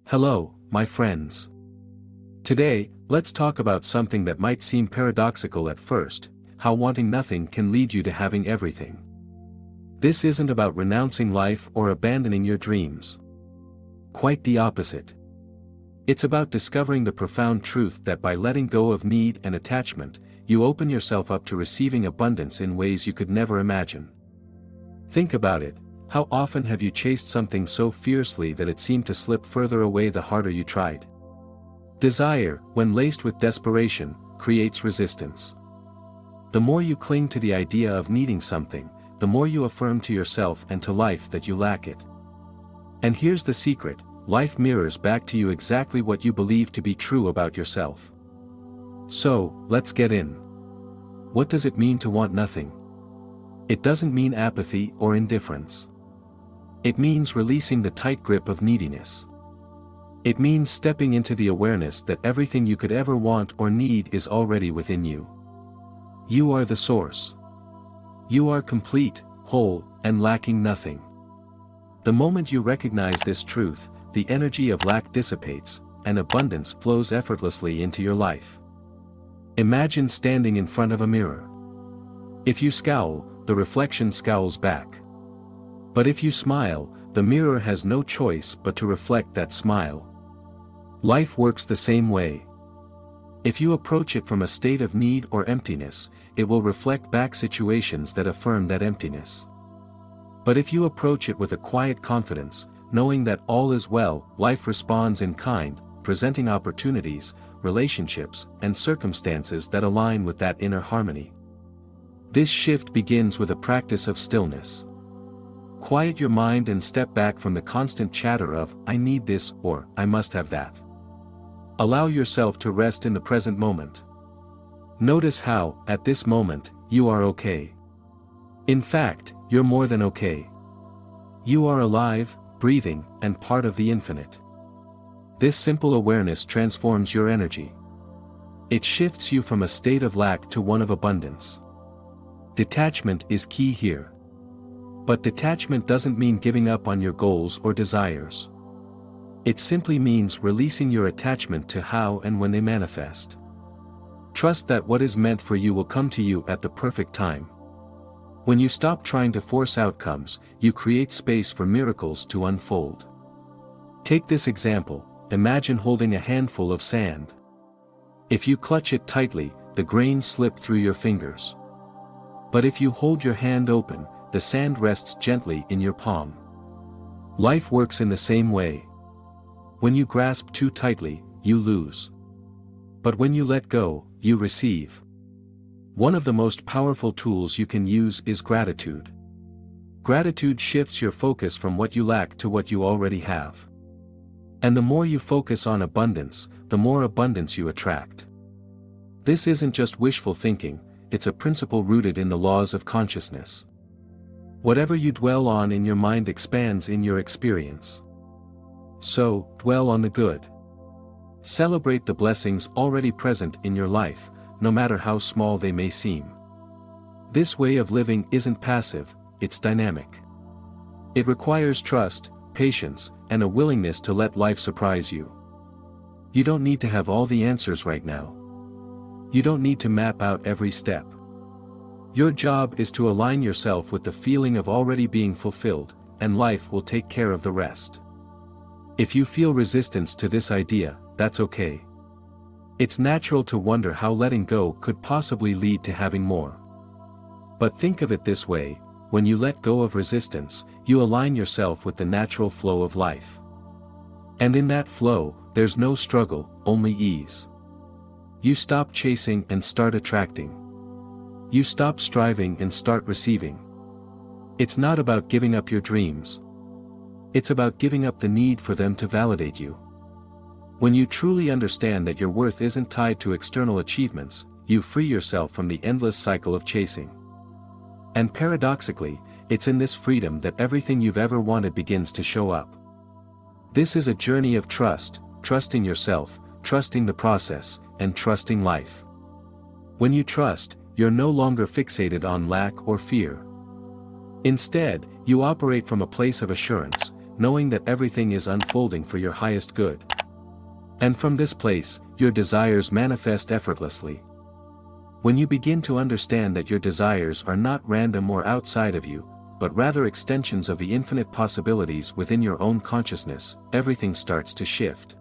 Hello, my friends. Today, let's talk about something that might seem paradoxical at first: how wanting nothing can lead you to having everything. This isn't about renouncing life or abandoning your dreams. Quite the opposite. It's about discovering the profound truth that by letting go of need and attachment, you open yourself up to receiving abundance in ways you could never imagine. Think about it. How often have you chased something so fiercely that it seemed to slip further away the harder you tried? Desire, when laced with desperation, creates resistance. The more you cling to the idea of needing something, the more you affirm to yourself and to life that you lack it. And here's the secret: life mirrors back to you exactly what you believe to be true about yourself. So, let's get in. What does it mean to want nothing? It doesn't mean apathy or indifference. It means releasing the tight grip of neediness. It means stepping into the awareness that everything you could ever want or need is already within you. You are the source. You are complete, whole, and lacking nothing. The moment you recognize this truth, the energy of lack dissipates, and abundance flows effortlessly into your life. Imagine standing in front of a mirror. If you scowl, the reflection scowls back. But if you smile, the mirror has no choice but to reflect that smile. Life works the same way. If you approach it from a state of need or emptiness, it will reflect back situations that affirm that emptiness. But if you approach it with a quiet confidence, knowing that all is well, life responds in kind, presenting opportunities, relationships, and circumstances that align with that inner harmony. This shift begins with a practice of stillness. Quiet your mind and step back from the constant chatter of, "I need this," or "I must have that." Allow yourself to rest in the present moment. Notice how, at this moment, you are okay. In fact, you're more than okay. You are alive, breathing, and part of the infinite. This simple awareness transforms your energy. It shifts you from a state of lack to one of abundance. Detachment is key here. But detachment doesn't mean giving up on your goals or desires. It simply means releasing your attachment to how and when they manifest. Trust that what is meant for you will come to you at the perfect time. When you stop trying to force outcomes, you create space for miracles to unfold. Take this example: imagine holding a handful of sand. If you clutch it tightly, the grains slip through your fingers. But if you hold your hand open, the sand rests gently in your palm. Life works in the same way. When you grasp too tightly, you lose. But when you let go, you receive. One of the most powerful tools you can use is gratitude. Gratitude shifts your focus from what you lack to what you already have. And the more you focus on abundance, the more abundance you attract. This isn't just wishful thinking, it's a principle rooted in the laws of consciousness. Whatever you dwell on in your mind expands in your experience. So, dwell on the good. Celebrate the blessings already present in your life, no matter how small they may seem. This way of living isn't passive, it's dynamic. It requires trust, patience, and a willingness to let life surprise you. You don't need to have all the answers right now. You don't need to map out every step. Your job is to align yourself with the feeling of already being fulfilled, and life will take care of the rest. If you feel resistance to this idea, that's okay. It's natural to wonder how letting go could possibly lead to having more. But think of it this way: when you let go of resistance, you align yourself with the natural flow of life. And in that flow, there's no struggle, only ease. You stop chasing and start attracting. You stop striving and start receiving. It's not about giving up your dreams. It's about giving up the need for them to validate you. When you truly understand that your worth isn't tied to external achievements, you free yourself from the endless cycle of chasing. And paradoxically, it's in this freedom that everything you've ever wanted begins to show up. This is a journey of trust, trusting yourself, trusting the process, and trusting life. When you trust, you're no longer fixated on lack or fear. Instead, you operate from a place of assurance, knowing that everything is unfolding for your highest good. And from this place, your desires manifest effortlessly. When you begin to understand that your desires are not random or outside of you, but rather extensions of the infinite possibilities within your own consciousness, everything starts to shift.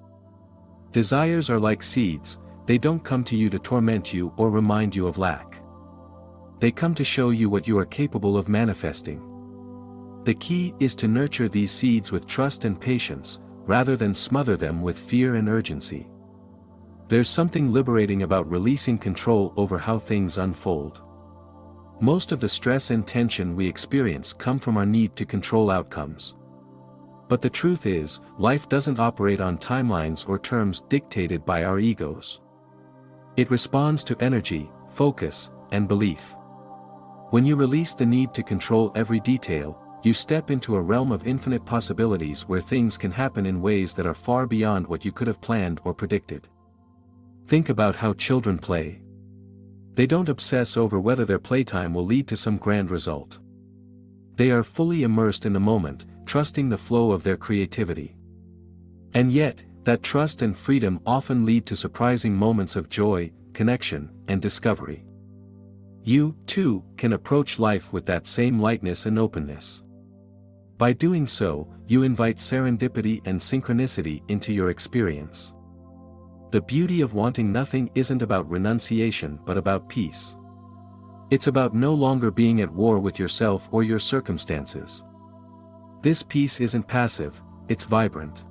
Desires are like seeds, they don't come to you to torment you or remind you of lack. They come to show you what you are capable of manifesting. The key is to nurture these seeds with trust and patience, rather than smother them with fear and urgency. There's something liberating about releasing control over how things unfold. Most of the stress and tension we experience come from our need to control outcomes. But the truth is, life doesn't operate on timelines or terms dictated by our egos. It responds to energy, focus, and belief. When you release the need to control every detail, you step into a realm of infinite possibilities where things can happen in ways that are far beyond what you could have planned or predicted. Think about how children play. They don't obsess over whether their playtime will lead to some grand result. They are fully immersed in the moment, trusting the flow of their creativity. And yet, that trust and freedom often lead to surprising moments of joy, connection, and discovery. You, too, can approach life with that same lightness and openness. By doing so, you invite serendipity and synchronicity into your experience. The beauty of wanting nothing isn't about renunciation but about peace. It's about no longer being at war with yourself or your circumstances. This peace isn't passive, it's vibrant.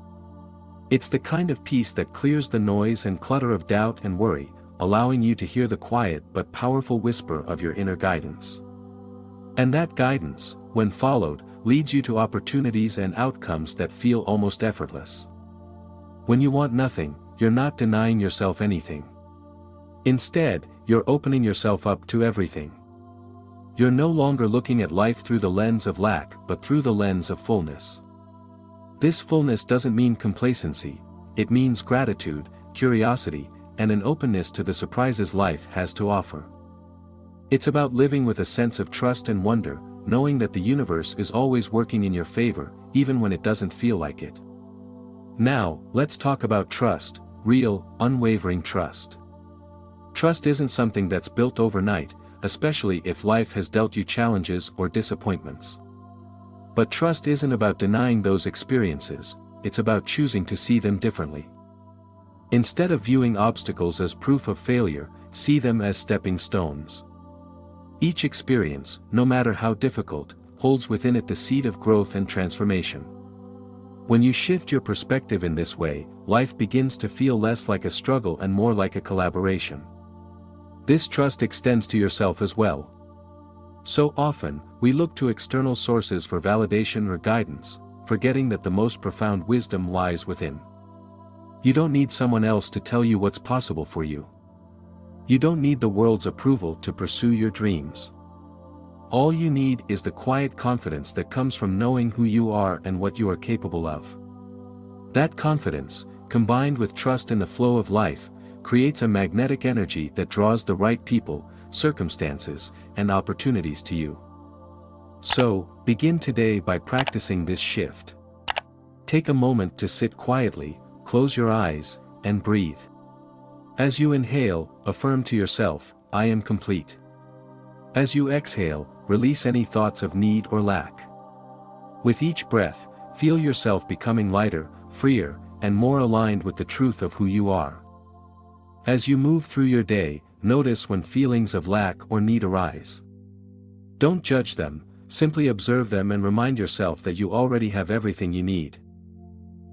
It's the kind of peace that clears the noise and clutter of doubt and worry, allowing you to hear the quiet but powerful whisper of your inner guidance. And that guidance, when followed, leads you to opportunities and outcomes that feel almost effortless. When you want nothing, you're not denying yourself anything. Instead, you're opening yourself up to everything. You're no longer looking at life through the lens of lack but through the lens of fullness. This fullness doesn't mean complacency, it means gratitude, curiosity, and an openness to the surprises life has to offer. It's about living with a sense of trust and wonder, knowing that the universe is always working in your favor, even when it doesn't feel like it. Now, let's talk about trust, real, unwavering trust. Trust isn't something that's built overnight, especially if life has dealt you challenges or disappointments. But trust isn't about denying those experiences, it's about choosing to see them differently. Instead of viewing obstacles as proof of failure, see them as stepping stones. Each experience, no matter how difficult, holds within it the seed of growth and transformation. When you shift your perspective in this way, life begins to feel less like a struggle and more like a collaboration. This trust extends to yourself as well. So often, we look to external sources for validation or guidance, forgetting that the most profound wisdom lies within. You don't need someone else to tell you what's possible for you. You don't need the world's approval to pursue your dreams. All you need is the quiet confidence that comes from knowing who you are and what you are capable of. That confidence, combined with trust in the flow of life, creates a magnetic energy that draws the right people, circumstances, and opportunities to you. So, begin today by practicing this shift. Take a moment to sit quietly, close your eyes, and breathe. As you inhale, affirm to yourself, "I am complete." As you exhale, release any thoughts of need or lack. With each breath, feel yourself becoming lighter, freer, and more aligned with the truth of who you are. As you move through your day, notice when feelings of lack or need arise. Don't judge them, simply observe them and remind yourself that you already have everything you need.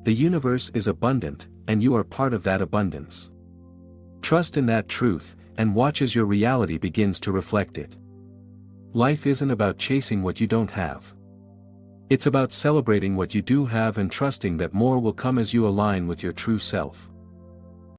The universe is abundant, and you are part of that abundance. Trust in that truth, and watch as your reality begins to reflect it. Life isn't about chasing what you don't have. It's about celebrating what you do have and trusting that more will come as you align with your true self.